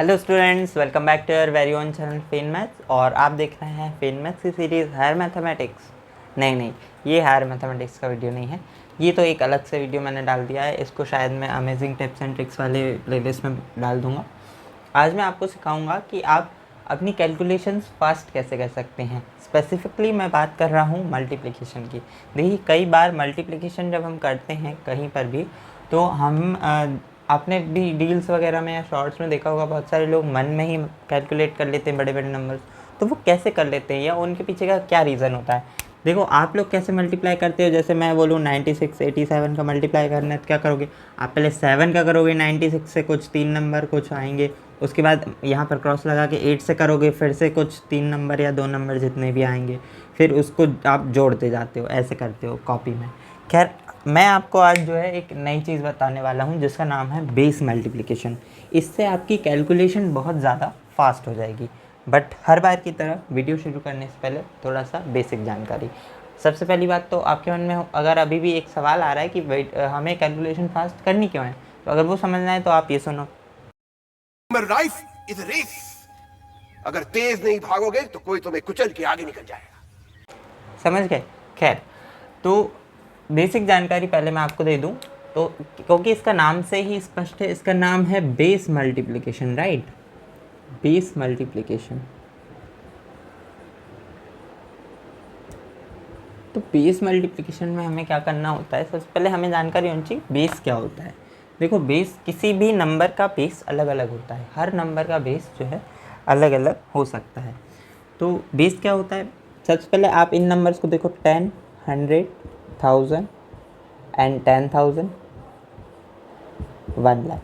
Hello students, welcome back to your very own channel Fen Maths. और आप देख रहे हैं फेन मैथ्स की सीरीज़ हायर मैथमेटिक्स। नहीं, ये हायर मैथमेटिक्स का वीडियो नहीं है, ये तो एक अलग से वीडियो मैंने डाल दिया है। इसको शायद मैं अमेजिंग टिप्स एंड ट्रिक्स वाले प्लेलिस्ट में डाल दूँगा। आज मैं आपको सिखाऊंगा कि आप अपनी कैलकुलेशंस फास्ट कैसे कर सकते हैं। स्पेसिफिकली मैं बात कर रहा हूँ मल्टीप्लिकेशन की। देखिए, कई बार मल्टीप्लिकेशन जब हम करते हैं कहीं पर भी, तो हम आपने भी डील्स वगैरह में या शॉर्ट्स में देखा होगा, बहुत सारे लोग मन में ही कैलकुलेट कर लेते हैं बड़े बड़े नंबर्स। तो वो कैसे कर लेते हैं या उनके पीछे का क्या रीज़न होता है। देखो, आप लोग कैसे मल्टीप्लाई करते हो। जैसे मैं बोलूँ 96 87 का मल्टीप्लाई करना है तो क्या करोगे, आप पहले 7 का करोगे, 96 से कुछ 3 नंबर कुछ आएंगे, उसके बाद यहाँ पर क्रॉस लगा के 8 से करोगे, फिर से कुछ 3 नंबर या 2 नंबर जितने भी आएंगे, फिर उसको आप जोड़ते जाते हो, ऐसे करते हो कॉपी में। खैर, मैं आपको आज जो है एक नई चीज़ बताने वाला हूँ जिसका नाम है बेस मल्टीप्लिकेशन। इससे आपकी कैलकुलेशन बहुत ज़्यादा फास्ट हो जाएगी। बट हर बार की तरह वीडियो शुरू करने से पहले थोड़ा सा बेसिक जानकारी। सबसे पहली बात तो आपके मन में अगर अभी भी एक सवाल आ रहा है कि हमें कैलकुलेशन फास्ट करनी क्यों है, तो अगर वो समझना है तो आप ये सुनो। Life is race. अगर तेज नहीं भागोगे तो कोई तुम्हें कुचल के आगे निकल जाएगा। समझ गए। खैर, तो बेसिक जानकारी पहले मैं आपको दे दूं, तो क्योंकि इसका नाम से ही स्पष्ट है, इसका नाम है base multiplication, right. Base multiplication. तो बेस मल्टीप्लिकेशन में हमें क्या करना होता है, सबसे पहले हमें जानकारी होनी चाहिए बेस क्या होता है। देखो, बेस किसी भी नंबर का बेस अलग अलग होता है, हर नंबर का बेस जो है अलग अलग हो सकता है। तो बेस क्या होता है, सबसे पहले आप इन नंबर्स को देखो, 10, 100, 1000 एंड 10,000, 1 लाख।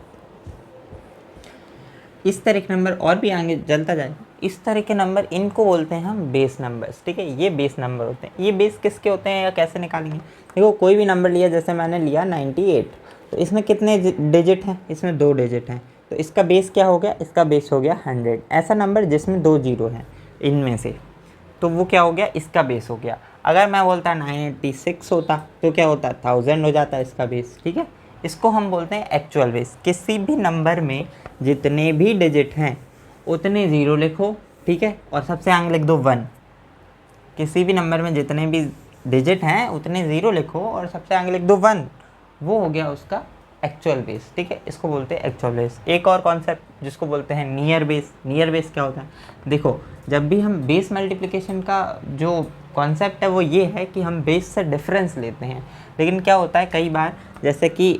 इस तरह के नंबर और भी आगे चलता जाए, इस तरह के नंबर, इनको बोलते हैं हम बेस नंबर्स। ठीक है, ये बेस नंबर होते हैं। ये बेस किसके होते हैं या कैसे निकालेंगे। देखो, कोई भी नंबर लिया, जैसे मैंने लिया 98, तो इसमें कितने डिजिट हैं, इसमें 2 डिजिट हैं, तो इसका बेस क्या हो गया, इसका बेस हो गया 100। ऐसा नंबर जिसमें 2 जीरो हैं इनमें से, तो वो क्या हो गया, इसका बेस हो गया। अगर मैं बोलता 986 होता तो क्या होता, 1000 हो जाता इसका बेस। ठीक है, इसको हम बोलते हैं एक्चुअल बेस। किसी भी नंबर में जितने भी डिजिट हैं उतने ज़ीरो लिखो, ठीक है, और सबसे आगे लिख दो 1। किसी भी नंबर में जितने भी डिजिट हैं उतने ज़ीरो लिखो और सबसे आगे लिख दो 1। वो हो गया उसका एक्चुअल बेस। ठीक है, इसको बोलते हैं एक्चुअल बेस। एक और कॉन्सेप्ट जिसको बोलते हैं नियर बेस। नियर बेस क्या होता है, देखो, जब भी हम बेस मल्टीप्लिकेशन का जो कॉन्सेप्ट है वो ये है कि हम बेस से डिफरेंस लेते हैं। लेकिन क्या होता है कई बार, जैसे कि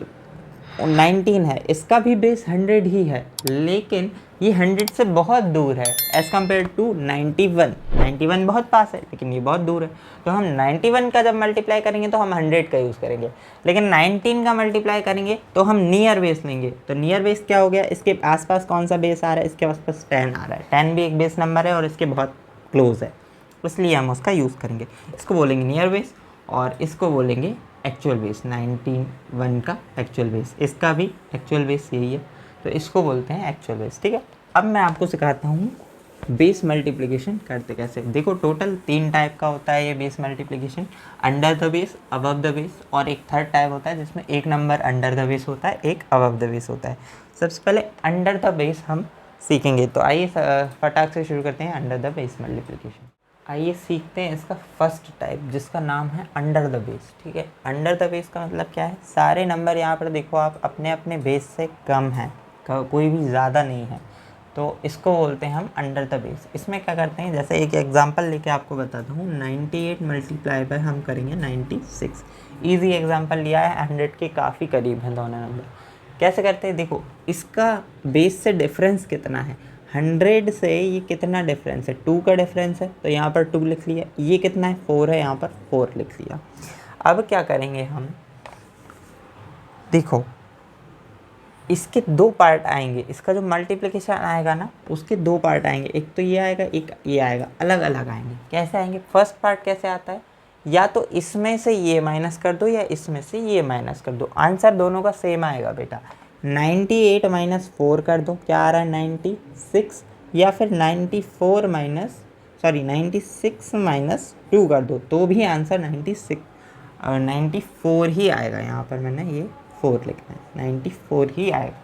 19 है, इसका भी बेस 100 ही है, लेकिन ये 100 से बहुत दूर है एज़ कम्पेयर टू 91। 91 बहुत पास है लेकिन ये बहुत दूर है। तो हम 91 का जब मल्टीप्लाई करेंगे तो हम 100 का यूज़ करेंगे, लेकिन 19 का मल्टीप्लाई करेंगे तो हम नियर बेस लेंगे। तो नियर बेस क्या हो गया, इसके आसपास कौन सा बेस आ रहा है, इसके आसपास 10 आ रहा है। 10 भी एक बेस नंबर है और इसके बहुत क्लोज है, इसलिए हम उसका यूज़ करेंगे। इसको बोलेंगे नियर बेस और इसको बोलेंगे एक्चुअल बेस। 91 का एक्चुअल बेस, इसका भी एक्चुअल बेस यही है, तो इसको बोलते हैं एक्चुअल बेस। ठीक है, अब मैं आपको सिखाता हूँ बेस मल्टीप्लिकेशन करते कैसे। देखो, टोटल 3 टाइप का होता है ये base multiplication, under the base, above the base, और एक थर्ड टाइप होता है जिसमें एक नंबर अंडर द बेस होता है, एक अबव द बेस होता है। सबसे पहले अंडर द बेस हम सीखेंगे, तो आइए फटाक से शुरू करते हैं अंडर द बेस मल्टीप्लिकेशन। आइए सीखते हैं इसका फर्स्ट टाइप जिसका नाम है अंडर द बेस। ठीक है, अंडर द बेस का मतलब क्या है, सारे नंबर यहाँ पर देखो आप अपने अपने बेस से कम हैं, कोई भी ज़्यादा नहीं है, तो इसको बोलते हैं हम अंडर द बेस। इसमें क्या करते हैं, जैसे एक एग्जांपल लेके आपको बताता हूँ। 98 मल्टीप्लाई बाय हम करेंगे 96। ईजी एग्जांपल लिया है, 100 के काफ़ी करीब हैं दोनों नंबर। कैसे करते हैं, देखो इसका बेस से डिफरेंस कितना है, 100 से ये कितना डिफरेंस है, 2 का डिफरेंस है, तो यहाँ पर 2 लिख लिया। ये कितना है, 4 है, यहाँ पर 4 लिख लिया। अब क्या करेंगे हम, देखो इसके 2 पार्ट आएंगे, इसका जो मल्टीप्लिकेशन आएगा ना उसके 2 पार्ट आएंगे, एक तो ये आएगा एक ये आएगा, अलग अलग आएंगे। कैसे आएंगे, फर्स्ट पार्ट कैसे आता है, या तो इसमें से ये माइनस कर दो या इसमें से ये माइनस कर दो, आंसर दोनों का सेम आएगा बेटा। 98 माइनस 4 कर दो, क्या आ रहा है 96, या फिर 96 माइनस 2 कर दो तो भी आंसर 94 ही आएगा। यहाँ पर मैंने ये 4 लिखना है, 94 ही आएगा।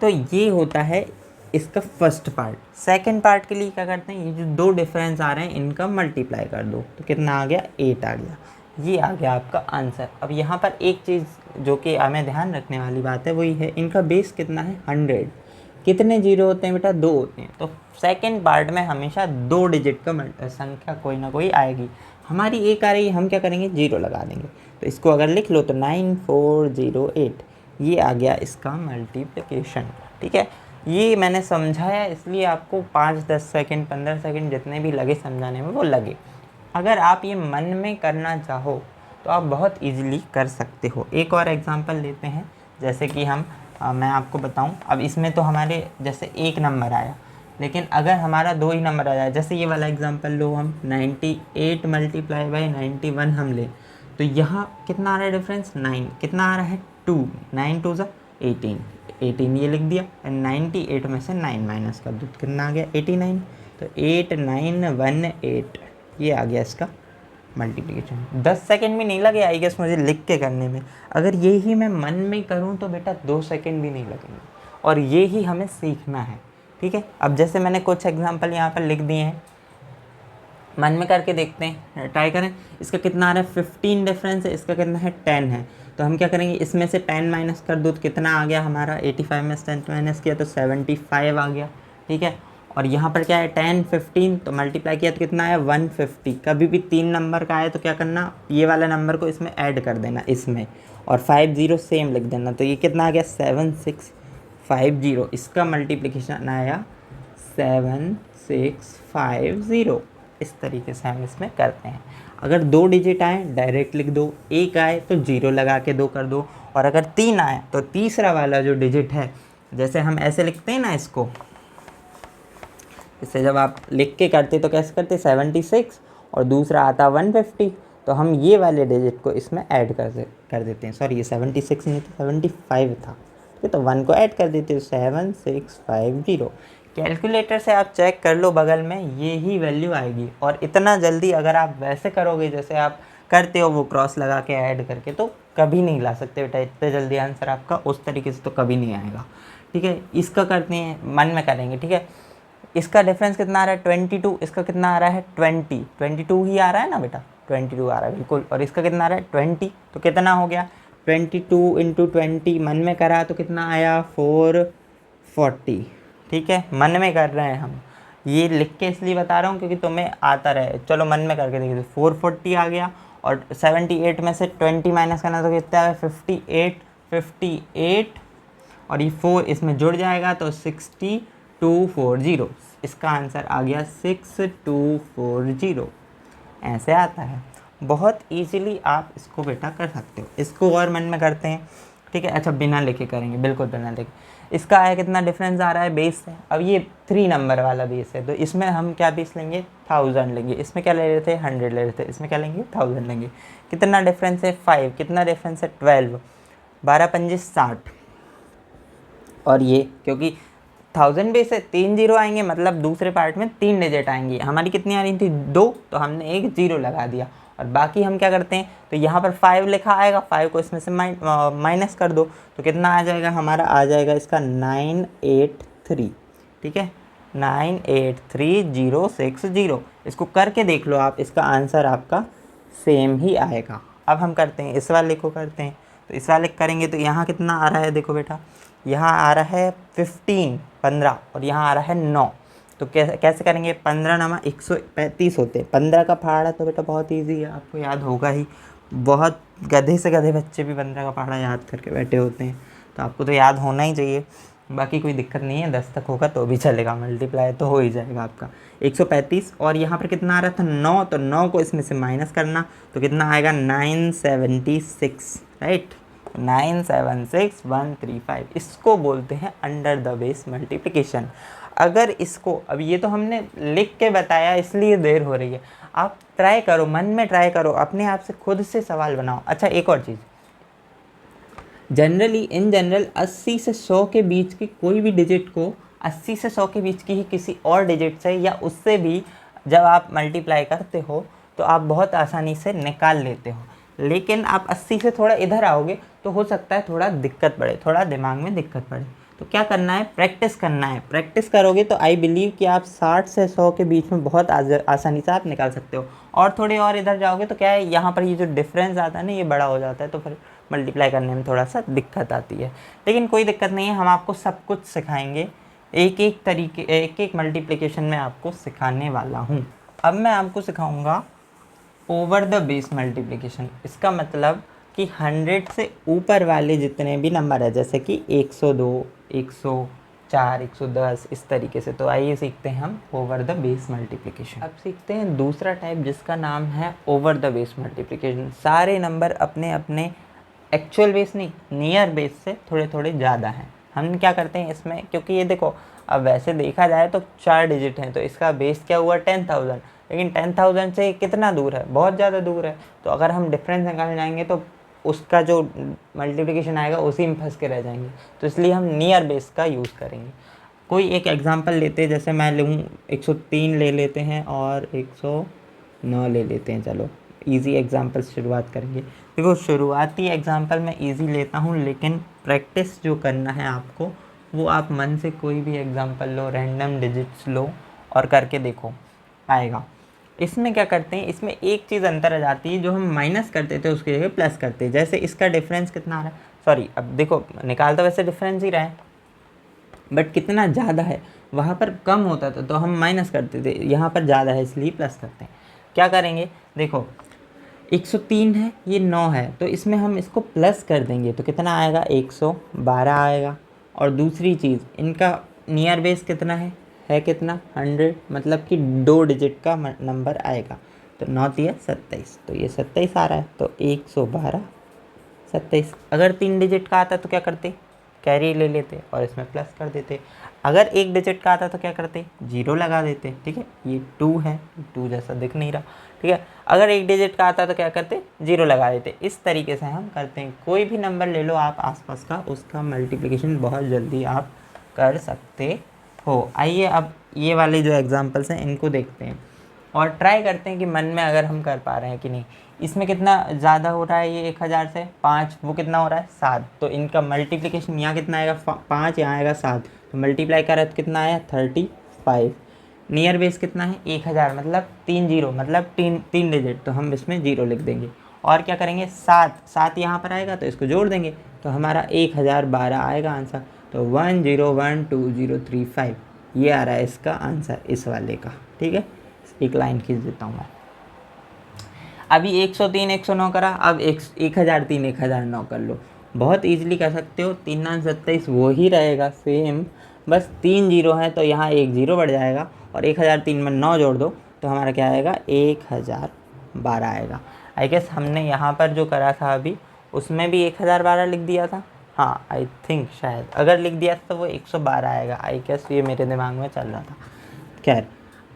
तो ये होता है इसका फर्स्ट पार्ट। सेकंड पार्ट के लिए क्या करते हैं, ये जो दो डिफरेंस आ रहे हैं इनका मल्टीप्लाई कर दो तो कितना आ गया, 8 आ गया। ये आ गया आपका आंसर। अब यहाँ पर एक चीज़ जो कि हमें ध्यान रखने वाली बात है वही है, इनका बेस कितना है, 100। कितने जीरो होते हैं बेटा, 2 होते हैं। तो सेकंड पार्ट में हमेशा 2 डिजिट का संख्या कोई ना कोई आएगी। हमारी एक आ रही है, हम क्या करेंगे, 0 लगा देंगे। तो इसको अगर लिख लो तो 9408, ये आ गया इसका मल्टीप्लिकेशन। ठीक है, ये मैंने समझाया इसलिए आपको 5-10 सेकंड 15 सेकंड जितने भी लगे समझाने में वो लगे। अगर आप ये मन में करना चाहो तो आप बहुत इजीली कर सकते हो। एक और एग्जांपल लेते हैं, जैसे कि मैं आपको बताऊं। अब इसमें तो हमारे जैसे एक नंबर आया, लेकिन अगर हमारा 2 ही नंबर आ जाए, जैसे ये वाला एग्जांपल लो, हम 98 मल्टीप्लाई बाई 91 हम ले, तो यहाँ कितना आ रहा है डिफरेंस, 9। कितना आ रहा है, 2। 9 2 18 ये लिख दिया। एंड 98 में से 9 माइनस कर दो तो कितना आ गया, 89। तो 8918 ये आ गया इसका मल्टीप्लिकेशन। 10 सेकंड भी नहीं लगे आई गेस मुझे लिख के करने में। अगर ये ही मैं मन में करूँ तो बेटा 2 सेकंड भी नहीं लगेंगे, और ये ही हमें सीखना है। ठीक है, अब जैसे मैंने कुछ एग्जांपल यहाँ पर लिख दिए हैं, मन में करके देखते हैं, ट्राई करें। इसका कितना आ रहा है, 15 डिफरेंस है, इसका कितना है, 10 है। तो हम क्या करेंगे, इसमें से 10 माइनस कर दो तो कितना आ गया हमारा, 85 में 10 माइनस किया तो 75 आ गया। ठीक है, और यहाँ पर क्या है, 10 15 तो मल्टीप्लाई किया तो कितना आया, 150। कभी भी 3 नंबर का आए तो क्या करना, ये वाला नंबर को इसमें ऐड कर देना इसमें, और 50 सेम लिख देना। तो ये कितना आ गया, 7650। इसका मल्टीप्लिकेशन आया 7650। इस तरीके से हम इसमें करते हैं। अगर 2 डिजिट आए डायरेक्ट लिख दो, एक आए तो 0 लगा के 2 कर दो, और अगर 3 आए तो तीसरा वाला जो डिजिट है, जैसे हम ऐसे लिखते हैं ना इसको, इससे जब आप लिख के करते तो कैसे करते, 76 और दूसरा आता 150, तो हम ये वाले डिजिट को इसमें ऐड कर देते हैं। सॉरी, ये 76 नहीं था, 75 था। ठीक है, तो 1 को ऐड कर देते हो, 7650। कैलकुलेटर से आप चेक कर लो बगल में, ये ही वैल्यू आएगी। और इतना जल्दी अगर आप वैसे करोगे जैसे आप करते हो, वो क्रॉस लगा के ऐड करके, तो कभी नहीं ला सकते बेटा इतने जल्दी आंसर आपका, उस तरीके से तो कभी नहीं आएगा। ठीक है, इसका करते हैं, मन में करेंगे। ठीक है, इसका डिफरेंस कितना आ रहा है, 22। इसका कितना आ रहा है, 22 ही आ रहा है ना बेटा, 22 आ रहा है बिल्कुल। और इसका कितना आ रहा है, 20। तो कितना हो गया, 22 × 20 मन में करा तो कितना आया, 440। ठीक है, मन में कर रहे हैं हम, ये लिख के इसलिए बता रहा हूँ क्योंकि तुम्हें आता रहे। चलो मन में करके देखिए, 440 आ गया, और 78 में से 20 माइनस करना तो कितना है, 58 और ये 4 इसमें जुड़ जाएगा तो 6240। इसका आंसर आ गया 6240। ऐसे आता है, बहुत इजीली आप इसको बेटा कर सकते हो। इसको और मन में करते हैं। ठीक है, अच्छा बिना लेके करेंगे, बिल्कुल बिना लेके। इसका आया कितना डिफरेंस आ रहा है बेस से। अब ये 3 नंबर वाला बेस है, तो इसमें हम क्या बेस लेंगे, 1000 लेंगे। इसमें क्या ले रहे थे, 100 ले रहे थे, इसमें क्या लेंगे, 1000 लेंगे। कितना डिफरेंस है, 5। कितना डिफरेंस है, 12। 12 पंजे 60। और ये क्योंकि 1000 बेस है, 3 जीरो आएंगे, मतलब दूसरे पार्ट में 3 डिजिट आएंगे। हमारी कितनी आ रही थी, 2, तो हमने एक 0 लगा दिया। और बाकी हम क्या करते हैं, तो यहाँ पर 5 लिखा आएगा, 5 को इसमें से माइनस कर दो तो कितना आ जाएगा, हमारा आ जाएगा इसका 983। ठीक है, 983060। इसको करके देख लो आप, इसका आंसर आपका सेम ही आएगा। अब हम करते हैं, इस वाले को करते हैं। तो इस वाले करेंगे तो यहाँ कितना आ रहा है, देखो बेटा, यहाँ आ रहा है 15 और यहाँ आ रहा है 9। तो कैसे करेंगे, 15 नमा 135 होते। 15 का पहाड़ा तो बेटा बहुत इजी है, आपको याद होगा ही। बहुत गधे से गधे बच्चे भी 15 का पहाड़ा याद करके बैठे होते हैं, तो आपको तो याद होना ही चाहिए। बाकी कोई दिक्कत नहीं है, 10 तक होगा तो भी चलेगा, मल्टीप्लाई तो हो ही जाएगा आपका। 135 और यहाँ पर कितना आ रहा था, 9। तो 9 को इसमें से माइनस करना तो कितना आएगा, 976। राइट, 976135। इसको बोलते हैं अंडर द बेस मल्टीप्लिकेशन। अगर इसको, अब ये तो हमने लिख के बताया इसलिए देर हो रही है, आप ट्राई करो, मन में ट्राई करो, अपने आप से खुद से सवाल बनाओ। अच्छा एक और चीज़, जनरली इन जनरल 80 से 100 के बीच की कोई भी डिजिट को 80 से 100 के बीच की ही किसी और डिजिट से या उससे भी जब आप मल्टीप्लाई करते हो तो आप बहुत आसानी से निकाल लेते हो। लेकिन आप 80 से थोड़ा इधर आओगे तो हो सकता है थोड़ा दिक्कत पड़े, थोड़ा दिमाग में दिक्कत पड़े। तो क्या करना है, प्रैक्टिस करना है। प्रैक्टिस करोगे तो आई बिलीव कि आप 60 से 100 के बीच में बहुत आसानी से आप निकाल सकते हो। और थोड़े और इधर जाओगे तो क्या है, यहाँ पर ये जो डिफरेंस आता है ना, ये बड़ा हो जाता है, तो फिर मल्टीप्लाई करने में थोड़ा सा दिक्कत आती है। लेकिन कोई दिक्कत नहीं है, हम आपको सब कुछ सिखाएंगे, एक एक मल्टीप्लिकेशन में आपको सिखाने वाला हूँ। अब मैं आपको सिखाऊंगा ओवर द बेस मल्टीप्लिकेशन। इसका मतलब कि 100 से ऊपर वाले जितने भी नंबर है, जैसे कि 102, 104, 110, इस तरीके से। तो आइए सीखते हैं हम ओवर द बेस मल्टीप्लिकेशन। अब सीखते हैं दूसरा टाइप, जिसका नाम है ओवर द बेस मल्टीप्लिकेशन। सारे नंबर अपने अपने एक्चुअल बेस नहीं, नियर बेस से थोड़े थोड़े ज़्यादा हैं। हम क्या करते हैं इसमें, क्योंकि ये देखो, अब वैसे देखा जाए तो 4 डिजिट हैं, तो इसका बेस क्या हुआ 10,000, लेकिन 10,000 से कितना दूर है, बहुत ज़्यादा दूर है। तो अगर हम डिफरेंस निकालने जाएंगे तो उसका जो मल्टीप्लिकेशन आएगा उसी में फंस के रह जाएंगे। तो इसलिए हम नियर बेस का यूज़ करेंगे। कोई एक एग्जांपल लेते हैं, जैसे मैं लूँ 103 ले लेते हैं और 109 ले लेते हैं। चलो इजी एग्जांपल से शुरुआत करेंगे। देखो शुरुआती एग्जांपल मैं इजी लेता हूँ, लेकिन प्रैक्टिस जो करना है आपको, वो आप मन से कोई भी एग्जांपल लो, रैंडम डिजिट्स लो और करके देखो, आएगा। इसमें क्या करते हैं, इसमें एक चीज़ अंतर आ जाती है, जो हम माइनस करते थे उसकी जगह प्लस करते हैं। जैसे इसका डिफरेंस कितना आ रहा है, सॉरी अब देखो निकाल तो वैसे डिफरेंस ही रहा है, बट कितना ज़्यादा है, वहाँ पर कम होता था तो हम माइनस करते थे, यहाँ पर ज़्यादा है इसलिए प्लस करते हैं। क्या करेंगे, देखो 103 है, ये 9 है, तो इसमें हम इसको प्लस कर देंगे तो कितना आएगा, 112 आएगा। और दूसरी चीज़, इनका नियर बेस कितना है कितना, 100, मतलब कि 2 डिजिट का नंबर आएगा। तो 9 दिया 27, तो ये 27 आ रहा है, तो 112 27। अगर 3 डिजिट का आता तो क्या करते, कैरी ले लेते और इसमें प्लस कर देते। अगर 1 डिजिट का आता तो क्या करते, 0 लगा देते। ठीक है, ये 2 है, 2 जैसा दिख नहीं रहा। ठीक है, अगर 1 डिजिट का आता तो क्या करते, 0 लगा देते। इस तरीके से हम करते हैं। कोई भी नंबर ले लो आप आसपास का, उसका मल्टीप्लिकेशन बहुत जल्दी आप कर सकते हो। आइए अब ये वाले जो एग्जांपल्स हैं इनको देखते हैं और ट्राई करते हैं कि मन में अगर हम कर पा रहे हैं कि नहीं। इसमें कितना ज़्यादा हो रहा है, ये 1000 से 5, वो कितना हो रहा है 7, तो इनका मल्टीप्लिकेशन यहाँ कितना आएगा 5, यहाँ आएगा 7, तो मल्टीप्लाई करा तो कितना आया 35। नियर बेस कितना है 1000, मतलब 3 0, मतलब 3 डिजिट, तो हम इसमें 0 लिख देंगे। और क्या करेंगे, 7 यहाँ पर आएगा तो इसको जोड़ देंगे, तो हमारा 1012 आएगा आंसर। तो 10120335 ये आ रहा है इसका आंसर, इस वाले का। ठीक है, एक लाइन खींच देता हूँ मैं। अभी 103 109 करा, अब 1003 1009 कर लो, बहुत इजीली कर सकते हो। 3 9 27 वो ही रहेगा सेम, बस 3 जीरो हैं तो यहाँ 1 जीरो बढ़ जाएगा, और 1003 में 9 जोड़ दो तो हमारा क्या आएगा 1012 आएगा। आई गेस हमने यहाँ पर जो करा था अभी, उसमें भी 1012 लिख दिया था। हाँ आई थिंक, शायद अगर लिख दिया था तो वो 112 आएगा। आई गेस ये मेरे दिमाग में चल रहा था। खैर,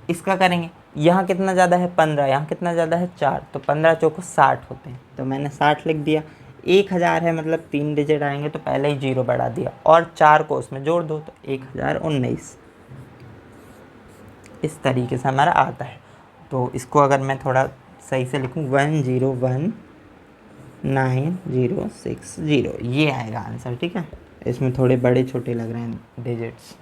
इसका करेंगे। यहाँ कितना ज़्यादा है 15, यहाँ कितना ज़्यादा है 4, तो 15 चौको 60 होते हैं, तो मैंने 60 लिख दिया। 1000 है, मतलब 3 डिजिट आएंगे तो पहले ही 0 बढ़ा दिया, और 4 को उसमें जोड़ दो तो 1019। इस तरीके से हमारा आता है। तो इसको अगर मैं थोड़ा सही से लिखूँ, 101960, ये आएगा आंसर। ठीक है, इसमें थोड़े बड़े छोटे लग रहे हैं डिजिट्स।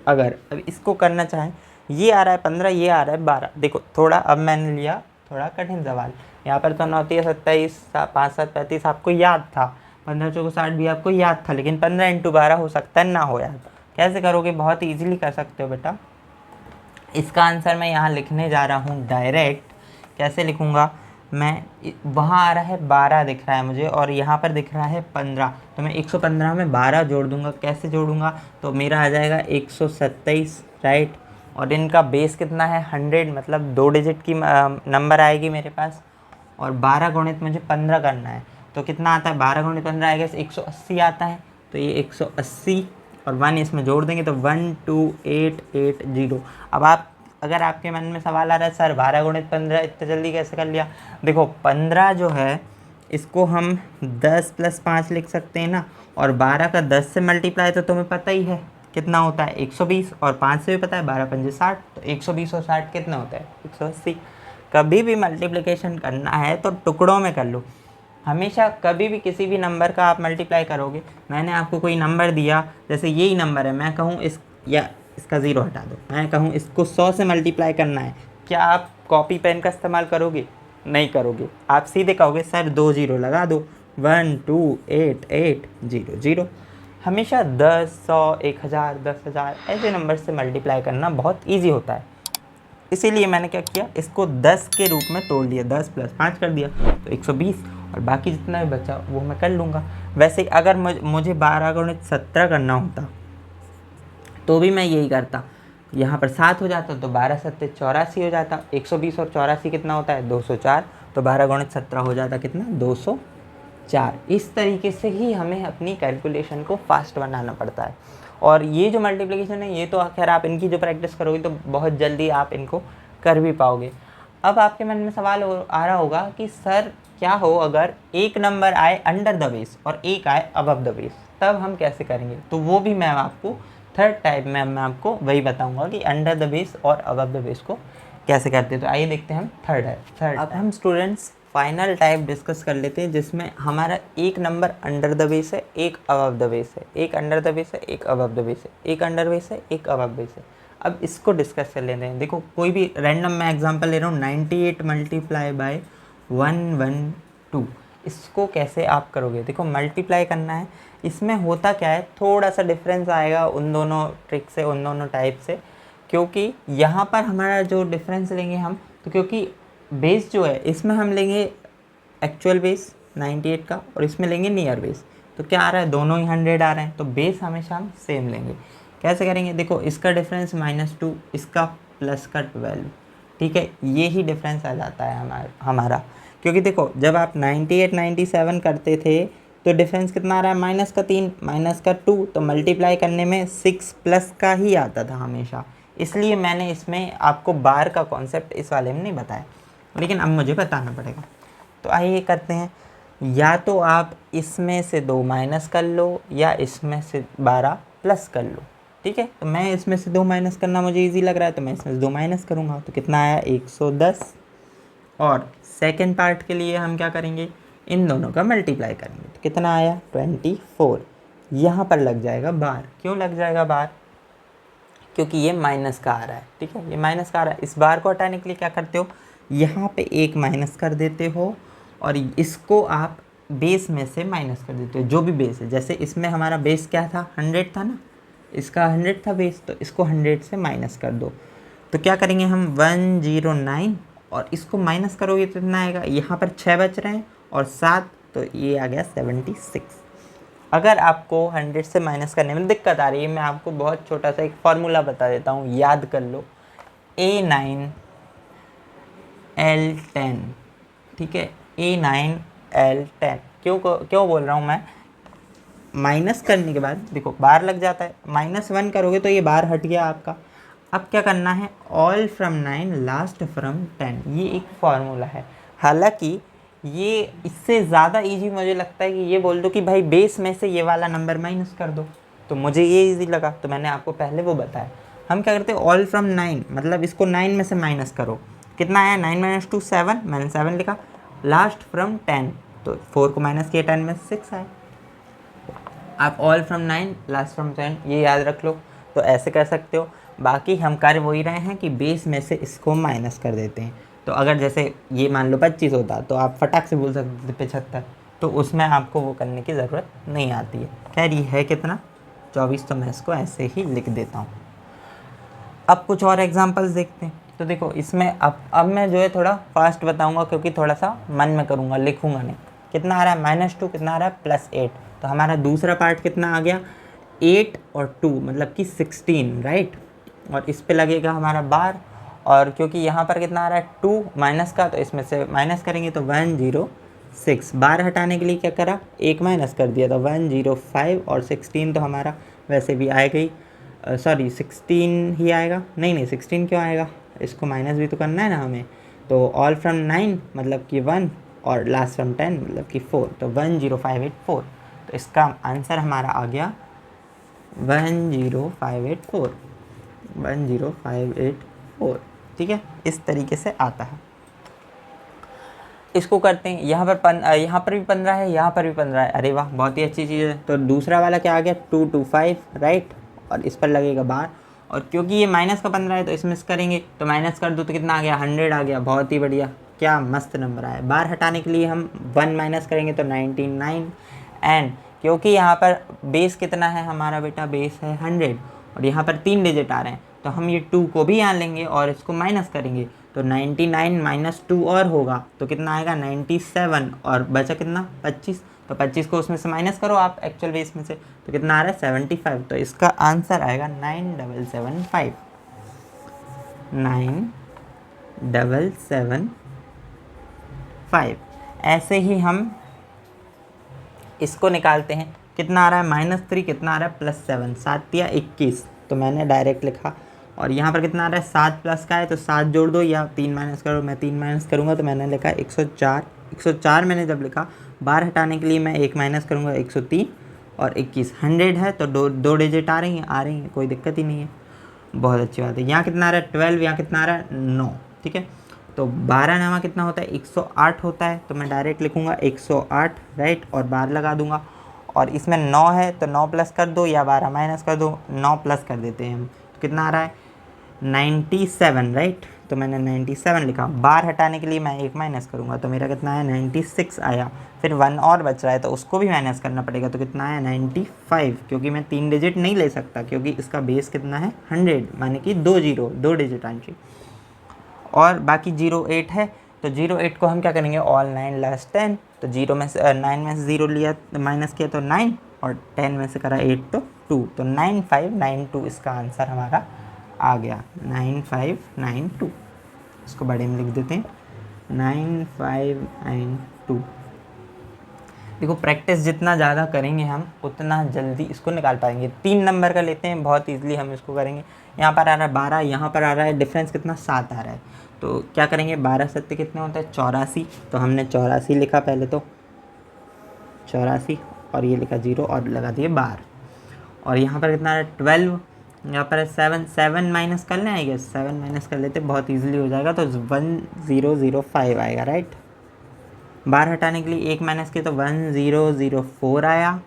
अगर अब इसको करना चाहें, ये आ रहा है 15, ये आ रहा है 12। देखो थोड़ा, अब मैंने लिया थोड़ा कठिन सवाल। यहाँ पर तो 9 3 27, 5 7 35 आपको याद था, 15 चौको 60 भी आपको याद था, लेकिन 15 × 12 हो सकता है ना हो याद। कैसे करोगे, बहुत ईजिली कर सकते हो बेटा। इसका आंसर मैं यहाँ लिखने जा रहा हूँ डायरेक्ट। कैसे लिखूँगा मैं, वहाँ आ रहा है 12 दिख रहा है मुझे, और यहाँ पर दिख रहा है 15, तो मैं 115 में 12 जोड़ दूँगा। कैसे जोड़ूँगा, तो मेरा आ जाएगा 127, राइट। और इनका बेस कितना है 100, मतलब 2 डिजिट की नंबर आएगी मेरे पास, और 12 गुणित मुझे 15 करना है, तो कितना आता है 12 गुणित 15 आएगा 180 आता है। तो ये 180 और 1 इसमें जोड़ देंगे तो 12880। अब आप, अगर आपके मन में सवाल आ रहा है सर 12 गुणित 15 इतने जल्दी कैसे कर लिया, देखो 15 जो है इसको हम 10 + 5 लिख सकते हैं ना, और 12 का 10 से मल्टीप्लाई तो तुम्हें पता ही है कितना होता है 120, और 5 से भी पता है 12 × 5 = 60, तो 120 और 60 कितना होता है 180। कभी भी मल्टीप्लिकेशन करना है तो टुकड़ों में कर लो, हमेशा कभी भी किसी भी नंबर का आप मल्टीप्लाई करोगे, मैंने आपको कोई नंबर दिया, जैसे यही नंबर है, मैं कहूँ या इसका ज़ीरो हटा दो, मैं कहूँ इसको 100 से मल्टीप्लाई करना है, क्या आप कॉपी पेन का इस्तेमाल करोगे? नहीं करोगे, आप सीधे कहोगे सर 2 ज़ीरो लगा दो, 1 2 8 8 0 0। हमेशा 10 100 1000 10,000 ऐसे नंबर से मल्टीप्लाई करना बहुत ईजी होता है। इसीलिए मैंने क्या किया, इसको 10 के रूप में तोड़ लिया, 10 + 5 कर दिया तो 120, और बाकी जितना भी बचा वो मैं कर लूँगा। वैसे अगर मुझे 12 गुणित 17 करना होता तो भी मैं यही करता, यहाँ पर 7 हो जाता तो 12 7 84 हो जाता, 120 और 84 कितना होता है 204, तो 12 गुणित 17 हो जाता कितना 204। इस तरीके से ही हमें अपनी कैलकुलेशन को फास्ट बनाना पड़ता है। और ये जो मल्टीप्लिकेशन है ये तो खैर आप इनकी जो प्रैक्टिस करोगे तो बहुत जल्दी आप इनको कर भी पाओगे। अब आपके मन में सवाल आ रहा होगा कि सर क्या हो अगर एक नंबर आए अंडर द बेस और एक आए अबव द बेस, तब हम कैसे करेंगे? तो वो भी मैं आपको थर्ड टाइप में मैं आपको वही बताऊंगा कि अंडर द बेस और अबव द बेस को कैसे करते हैं। तो आइए देखते हैं हम थर्ड। अब हम स्टूडेंट्स फाइनल टाइप डिस्कस कर लेते हैं, जिसमें हमारा एक नंबर अंडर द बेस है, एक अबव द बेस है, एक अंडर द बेस है, एक अबव द बेस है, एक अंडर बेस है, एक अबव बेस है। अब इसको डिस्कस कर लेते हैं। देखो कोई भी रैंडम मैं एग्जांपल ले रहा हूँ, 98 मल्टीप्लाई बाय 112, इसको कैसे आप करोगे? देखो मल्टीप्लाई करना है, इसमें होता क्या है, थोड़ा सा डिफरेंस आएगा उन दोनों ट्रिक से, उन दोनों टाइप से, क्योंकि यहाँ पर हमारा जो डिफरेंस लेंगे हम, तो क्योंकि बेस जो है इसमें हम लेंगे एक्चुअल बेस 98 का और इसमें लेंगे नियर बेस, तो क्या आ रहा है, दोनों ही 100 आ रहे हैं, तो बेस हमेशा हम सेम लेंगे। कैसे करेंगे? देखो इसका डिफरेंस -2, इसका प्लस का 12, ठीक है, ये ही डिफरेंस आ जाता है हमारा। क्योंकि देखो जब आप 98 97 करते थे तो डिफरेंस कितना आ रहा है, -3 -2, तो मल्टीप्लाई करने में 6 प्लस का ही आता था हमेशा। इसलिए मैंने इसमें आपको बार का कॉन्सेप्ट इस वाले में नहीं बताया, लेकिन अब मुझे बताना पड़ेगा। तो आइए करते हैं, या तो आप इसमें से 2 माइनस कर लो या इसमें से 12 प्लस कर लो, ठीक है। तो मैं इसमें से 2 माइनस करना मुझे इजी लग रहा है, तो मैं इसमें से 2 माइनस करूँगा, तो कितना आया 110। और सेकेंड पार्ट के लिए हम क्या करेंगे, इन दोनों का मल्टीप्लाई करेंगे, तो कितना आया 24। यहाँ पर लग जाएगा बार। क्यों लग जाएगा बार? क्योंकि ये माइनस का आ रहा है, ठीक है, ये माइनस का आ रहा है। इस बार को हटाने के लिए क्या करते हो, यहाँ पे एक माइनस कर देते हो और इसको आप बेस में से माइनस कर देते हो, जो भी बेस है। जैसे इसमें हमारा बेस क्या था, 100 था ना, इसका 100 था बेस, तो इसको 100 से माइनस कर दो। तो क्या करेंगे हम, 109, और इसको माइनस करोगे तो कितना आएगा, यहाँ पर 6 बच रहे हैं और 7, तो ये आ गया 76। अगर आपको 100 से माइनस करने में दिक्कत आ रही है, मैं आपको बहुत छोटा सा एक फार्मूला बता देता हूँ, याद कर लो, A9 L10, ठीक है, A9 L10। क्यों बोल रहा हूँ मैं, माइनस करने के बाद देखो बार लग जाता है, -1 करोगे तो ये बार हट गया आपका। अब क्या करना है, ऑल फ्रॉम 9 लास्ट फ्रॉम 10, ये एक फार्मूला है। हालांकि ये इससे ज़्यादा इजी मुझे लगता है कि ये बोल दो कि भाई बेस में से ये वाला नंबर माइनस कर दो, तो मुझे ये इजी लगा, तो मैंने आपको पहले वो बताया। हम क्या करते हैं, ऑल फ्रॉम 9, मतलब इसको 9 में से माइनस करो, कितना आया, 9 - 2 7, मैंने 7 लिखा, लास्ट फ्रॉम 10, तो 4 को माइनस किया, 10 में 6 आए। आप ऑल फ्रॉम 9 लास्ट फ्रॉम 10 ये याद रख लो, तो ऐसे कर सकते हो। बाकी हम कर वही रहे हैं कि बेस में से इसको माइनस कर देते हैं। तो अगर जैसे ये मान लो 25 होता तो आप फटाक से बोल सकते थे 75, तो उसमें आपको वो करने की ज़रूरत नहीं आती है। खैर ये है कितना, 24, तो मैं इसको ऐसे ही लिख देता हूँ। अब कुछ और एग्जांपल्स देखते हैं। तो देखो इसमें अब मैं जो है थोड़ा फास्ट बताऊँगा, क्योंकि थोड़ा सा मन में करूँगा, लिखूँगा नहीं। कितना आ रहा है, -2, कितना आ रहा है, +8, तो हमारा दूसरा पार्ट कितना आ गया, 8 और 2 मतलब कि 16, राइट। और इस पे लगेगा हमारा बार, और क्योंकि यहाँ पर कितना आ रहा है 2 माइनस का, तो इसमें से माइनस करेंगे तो 106। बार हटाने के लिए क्या करा, एक माइनस कर दिया, तो 105, और 16 तो हमारा वैसे भी आएगा ही, सॉरी 16 ही आएगा, नहीं 16 क्यों आएगा, इसको माइनस भी तो करना है ना हमें। तो ऑल फ्रॉम 9 मतलब कि 1, और लास्ट फ्रॉम 10 मतलब कि 4, तो 10584। तो इसका आंसर हमारा आ गया 10584, 10584, ठीक है, इस तरीके से आता है। इसको करते हैं, यहाँ पर भी 15 है, यहाँ पर भी 15 है। अरे वाह, बहुत ही अच्छी चीज़ है। तो दूसरा वाला क्या आ गया, 2 2 5, राइट, और इस पर लगेगा बार, और क्योंकि ये माइनस का 15 है तो इसमें से करेंगे तो माइनस कर दो तो कितना आ गया, 100 आ गया। बहुत ही बढ़िया, क्या मस्त नंबर आया। बार हटाने के लिए हम 1 माइनस करेंगे तो 99, एंड क्योंकि यहाँ पर बेस कितना है हमारा बेटा, बेस है 100, और यहाँ पर 3 डिजिट आ रहे हैं तो हम ये 2 को भी यहाँ लेंगे और इसको माइनस करेंगे तो 99 माइनस 2 और होगा तो कितना आएगा, 97, और बचा कितना, 25। तो 25 को उसमें से माइनस करो आप एक्चुअल बेस में से, तो कितना आ रहा है, 75। तो इसका आंसर आएगा 9775, 9775। ऐसे ही हम इसको निकालते हैं, कितना आ रहा है, -3, कितना आ रहा है, +7, 7 या 21, तो मैंने डायरेक्ट लिखा। और यहाँ पर कितना आ रहा है, 7 प्लस का है तो 7 जोड़ दो या 3 माइनस करो। मैं 3 माइनस करूँगा तो मैंने लिखा 104। 104 मैंने जब लिखा, बार हटाने के लिए मैं 1 माइनस करूँगा, 103 और 21। 100 है तो दो डिजिट आ रही हैं, कोई दिक्कत ही नहीं है, बहुत अच्छी बात है। यहाँ कितना आ रहा है, 12, यहाँ कितना आ रहा है, 9, ठीक है। तो 12 नामा कितना होता है, 108 होता है, तो मैं डायरेक्ट लिखूँगा 108, राइट, और बार लगा दूँगा। और इसमें 9 है तो 9 प्लस कर दो या 12 माइनस कर दो, 9 प्लस कर देते हैं हम, तो कितना आ रहा है, 97, राइट। तो मैंने 97 लिखा। बार हटाने के लिए मैं 1 माइनस करूँगा तो मेरा कितना है, 96 आया। फिर 1 और बच रहा है तो उसको भी माइनस करना पड़ेगा, तो कितना आया, 95, क्योंकि मैं 3 डिजिट नहीं ले सकता क्योंकि इसका बेस कितना है, 100, माने कि 2 डिजिट आनी चाहिए। और बाकी 08 है तो 08 को हम क्या करेंगे, ऑल 9 लास्ट 10, तो 9 में से 0 लिया माइनस किया तो 9, और 10 में से करा 8 तो 2, तो 9592 इसका आंसर हमारा आ गया, 9592। इसको बड़े में लिख देते हैं, 9592। देखो प्रैक्टिस जितना ज़्यादा करेंगे हम उतना जल्दी इसको निकाल पाएंगे। 3 नंबर का लेते हैं, बहुत ईजिली हम इसको करेंगे। यहाँ पर आ रहा है 12, यहाँ पर आ रहा है डिफरेंस कितना, 7 आ रहा है, तो क्या करेंगे, 12 7 कितने होता है, 84, तो हमने 84 लिखा पहले, तो 84 और ये लिखा 0 और लगा दिए बार। और यहाँ पर कितना आ रहा है, 12, यहाँ पर 7 माइनस कर लें, आएगा 7 माइनस कर लेते, बहुत ईजिली हो जाएगा, तो 1005 आएगा, राइट। बार हटाने के लिए 1 माइनस किया तो 1004 आया।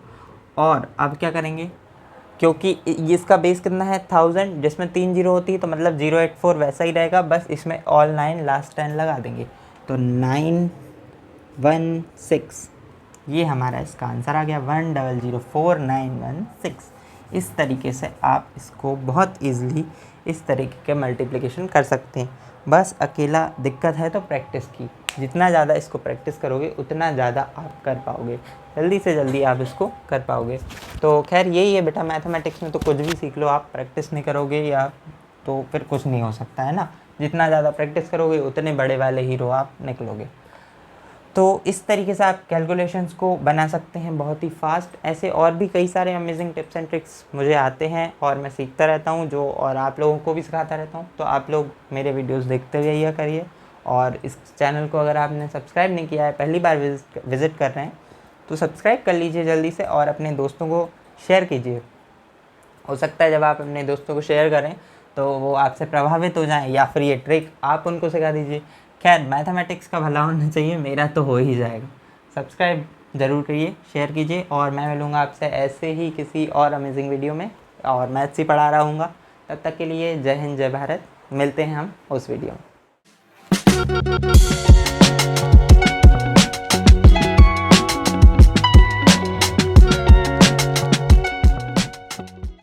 और अब क्या करेंगे, क्योंकि इसका बेस कितना है, 1000, जिसमें 3 जीरो होती है तो मतलब 084 वैसा ही रहेगा, बस इसमें ऑल 9 लास्ट 10 लगा देंगे, तो 916, ये हमारा इसका आंसर आ गया, 1004,916। इस तरीके से आप इसको बहुत ईजिली इस तरीके के मल्टीप्लिकेशन कर सकते हैं। बस अकेला दिक्कत है तो प्रैक्टिस की, जितना ज़्यादा इसको प्रैक्टिस करोगे उतना ज़्यादा आप कर पाओगे, जल्दी से जल्दी आप इसको कर पाओगे। तो खैर यही है बेटा, मैथमेटिक्स में तो कुछ भी सीख लो, आप प्रैक्टिस नहीं करोगे या तो फिर कुछ नहीं हो सकता है ना। जितना ज़्यादा प्रैक्टिस करोगे उतने बड़े वाले हीरो आप निकलोगे। तो इस तरीके से आप कैलकुलेशंस को बना सकते हैं बहुत ही फास्ट। ऐसे और भी कई सारे अमेजिंग टिप्स एंड ट्रिक्स मुझे आते हैं और मैं सीखता रहता हूँ जो, और आप लोगों को भी सिखाता रहता हूँ। तो आप लोग मेरे वीडियोस देखते रहिए करिए, और इस चैनल को अगर आपने सब्सक्राइब नहीं किया है, पहली बार विज़िट कर रहे हैं, तो सब्सक्राइब कर लीजिए जल्दी से और अपने दोस्तों को शेयर कीजिए। हो सकता है जब आप अपने दोस्तों को शेयर करें तो वो आपसे प्रभावित हो जाएं, या फिर ये ट्रिक आप उनको सिखा दीजिए। खैर मैथमेटिक्स का भला होना चाहिए, मेरा तो हो ही जाएगा। सब्सक्राइब ज़रूर करिए, शेयर कीजिए, और मैं मिलूँगा आपसे ऐसे ही किसी और अमेजिंग वीडियो में, और मैथ्स ही पढ़ा रहा हूँगा। तब तक के लिए जय हिंद, जय भारत। मिलते हैं हम उस वीडियो में।